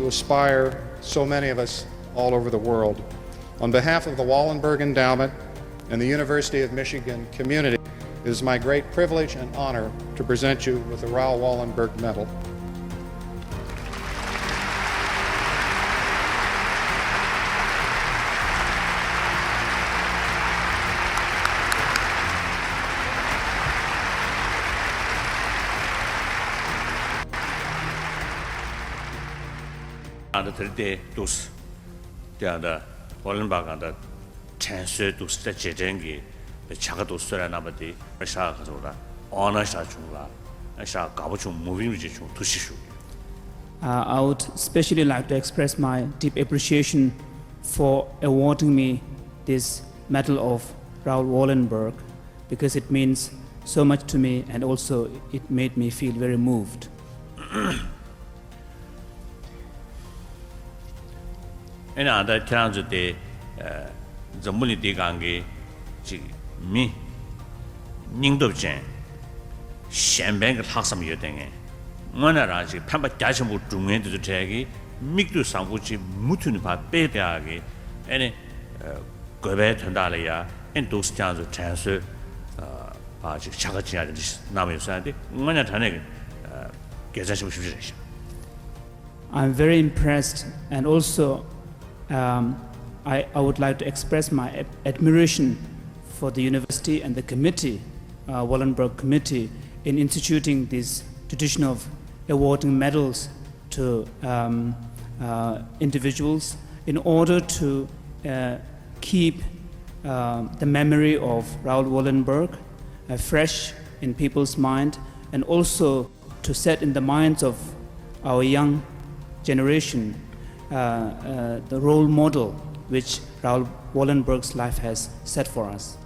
who aspire, so many of us all over the world. On behalf of the Wallenberg Endowment and the University of Michigan community, it is my great privilege and honor to present you with the Raoul Wallenberg Medal. The third day, those the Wallenberg and the transfer to such a jengi, the Chagato Suranabati, a Shakazola, honor Shachula, a Shak Gabuchum moving to Shishu. I would especially like to express my deep appreciation for awarding me this Medal of Raoul Wallenberg, because it means so much to me, and also it made me feel very moved. And other terms of the Zamuni Gangi, me, Ningdo Jen, Shambang Hassam Yoting, Monaraji, Pamba Dasham would bring into the Tagi, Mikdu Sambuchi, Mutunipa, Bepiagi, and Gobet and Dalia, and those terms of transfer, Chagachi, Nami Society, Monatanig, Gazash. I'm very impressed, and also I would like to express my admiration for the university and the committee, Wallenberg Committee, in instituting this tradition of awarding medals to individuals in order to keep the memory of Raoul Wallenberg fresh in people's mind, and also to set in the minds of our young generation the role model which Raoul Wallenberg's life has set for us.